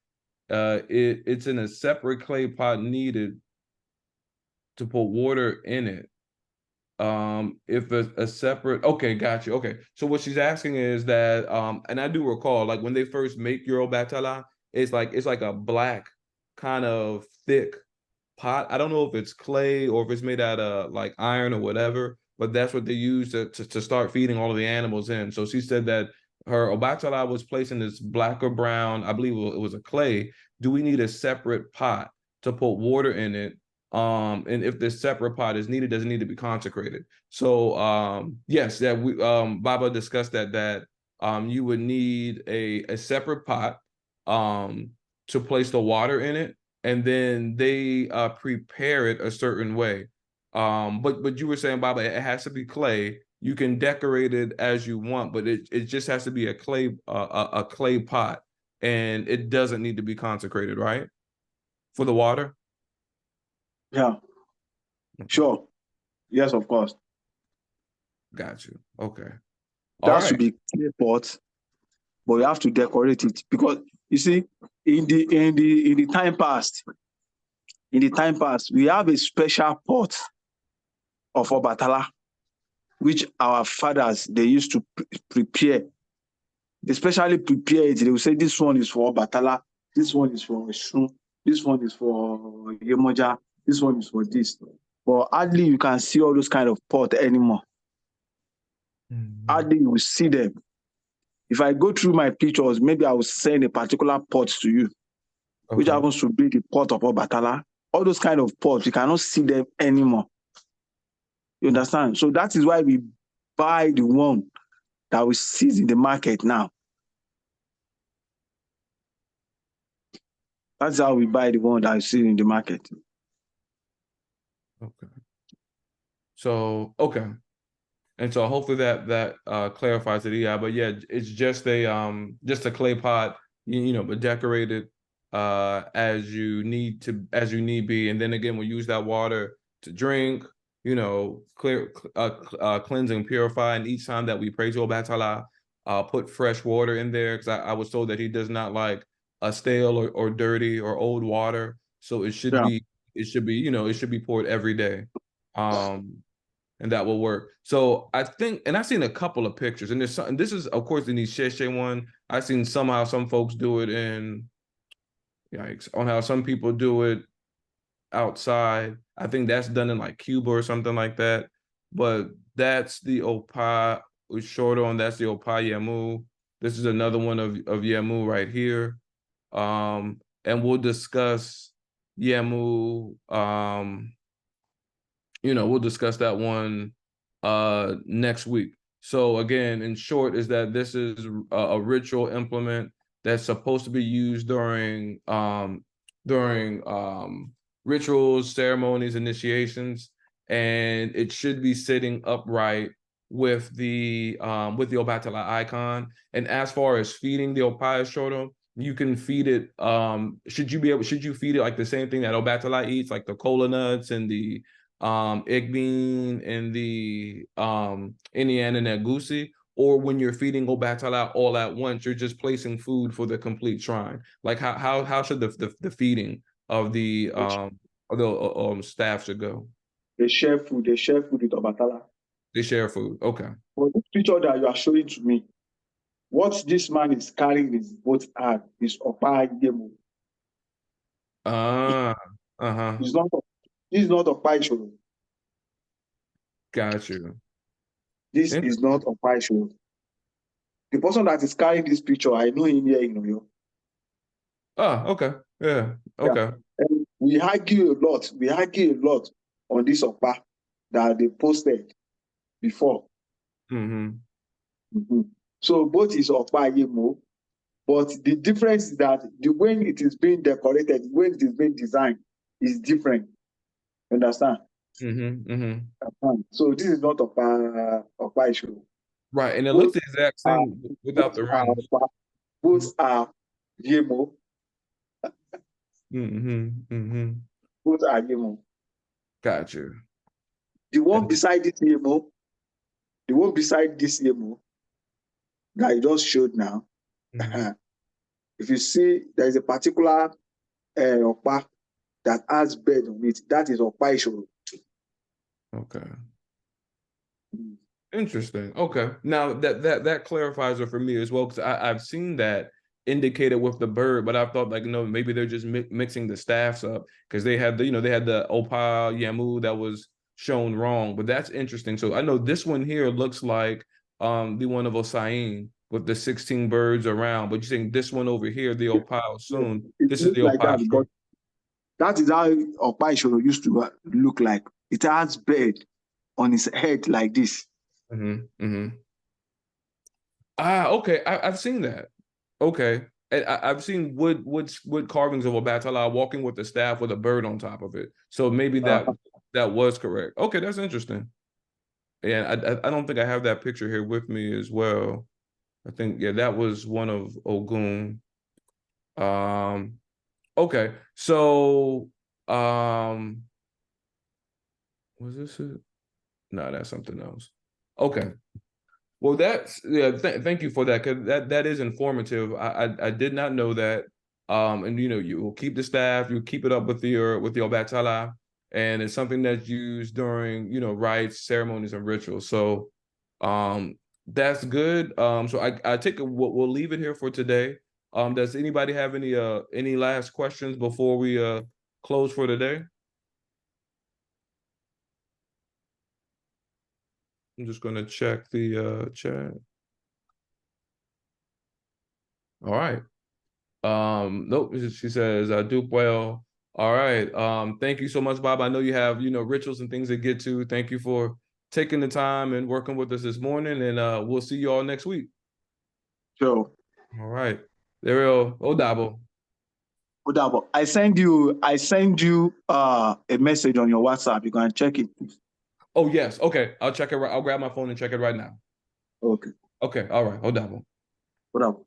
It's in a separate clay pot needed to put water in it. If a separate, okay, got you. Okay, so what she's asking is that and I do recall, like, when they first make your Ọbàtálá, it's like a black kind of thick pot. I don't know if it's clay or if it's made out of like iron or whatever, but that's what they use to start feeding all of the animals in. So she said that her Ọbàtálá was placed in this black or brown, I believe it was a clay. Do we need a separate pot to put water in it? And if this separate pot is needed, does it need to be consecrated? So yes, that we Baba discussed that you would need a separate pot to place the water in it, and then they prepare it a certain way. But you were saying, Baba, it has to be clay. You can decorate it as you want, but it just has to be a clay pot, and it doesn't need to be consecrated, right? For the water. Yeah. Sure. Yes, of course. Got you. Okay. All That right. should be clay pot, but you have to decorate it because you see, in the time past, we have a special pot of Ọbàtálá, which our fathers they used to prepare. They specially prepare it. They will say this one is for Ọbàtálá, this one is for Ọ̀ṣun, this one is for Yemoja, this one is for this. But hardly you can see all those kind of pot anymore. Hardly you will see them. If I go through my pictures, maybe I will send a particular pot to you, which happens to be the pot of Ọbàtálá. All those kind of pots, you cannot see them anymore. You understand? So that is why we buy the one that we see in the market now. That's how we buy the one that we see in the market. Okay. So and so hopefully that clarifies it. Yeah, but yeah, it's just a clay pot, but decorated as you need be, and then again we'll use that water to drink, cleanse and purify. And each time that we pray to Ọbàtálá, put fresh water in there, because I was told that he does not like a stale or dirty or old water. So it should be poured every day. And that will work. So I think, and I've seen a couple of pictures, and this is of course in the Sheshe one. I've seen somehow some folks do it on how some people do it outside. I think that's done in like Cuba or something like that. But that's the Opa Ushordo, and that's the Opa Yamu. This is another one of Yamu right here. And we'll discuss Yamu. We'll discuss that one next week. So again, in short, is that this is a ritual implement that's supposed to be used during rituals, ceremonies, initiations, and it should be sitting upright with the Ọbàtálá icon. And as far as feeding the Opaya Shoto, you can feed it. Should you feed it like the same thing that Ọbàtálá eats, like the cola nuts and the Igbin and the Inian and Egusi, or when you're feeding Ọbàtálá all at once, you're just placing food for the complete shrine? Like how should the feeding of the staff should go? They share food with Ọbàtálá. They share food. Okay. For this picture that you are showing to me, what this man is carrying in both hands is Ọ̀pá Ìgbèmù. This is not Ọ̀pá Ìṣòro. Got you. This is not Ọ̀pá Ìṣòro. The person that is carrying this picture, I know him here in Oyo. Oh, okay. Yeah. Okay. And we argue a lot. We argue a lot on this Okpa that they posted before. So both is Okpa Yemo, but the difference is that the way it is being decorated, the way it is being designed is different. Understand? So this is not Okpa issue. Right, and it looks the exact same without the rings. Both are Yemo. Both are Yemo. Gotcha. The one beside this Yemo, that I just showed now, if you see there is a particular Okpa that has bed on it, that is Okpa issue. Okay. Interesting. Okay. Now that clarifies it for me as well, because I've seen that indicated with the bird, but I thought like, maybe they're just mixing the staffs up because they had the Opa Yamu that was shown wrong, but that's interesting. So I know this one here looks like the one of Osain with the 16 birds around, but you're saying this one over here, the Opa soon, this is the like Opa. That is how Okpa Ishoro used to look like. It has bird on its head like this. Okay. I've seen that. Okay. And I've seen wood carvings of Ọbàtálá walking with the staff with a bird on top of it. So maybe that was correct. Okay, that's interesting. And I don't think I have that picture here with me as well. I think, yeah, that was one of Ogun. Okay. So was this it? No, that's something else. Okay. Well, that's thank you for that, because that is informative. I did not know that. And you will keep the staff, you keep it up with the Ọbàtálá, and it's something that's used during rites, ceremonies, and rituals. So that's good. So I take it we'll leave it here for today. Does anybody have any last questions before we close for today? I'm just going to check the chat. All right. Nope. She says, do well. All right. Thank you so much, Bob. I know you have, rituals and things to get to. Thank you for taking the time and working with us this morning, and we'll see you all next week. Sure. All right. There we go. Odabo. Odabo. I send you a message on your WhatsApp. You can check it. Oh, yes. Okay. I'll check it. I'll grab my phone and check it right now. Okay. Okay. All right. Odabo. Odabo.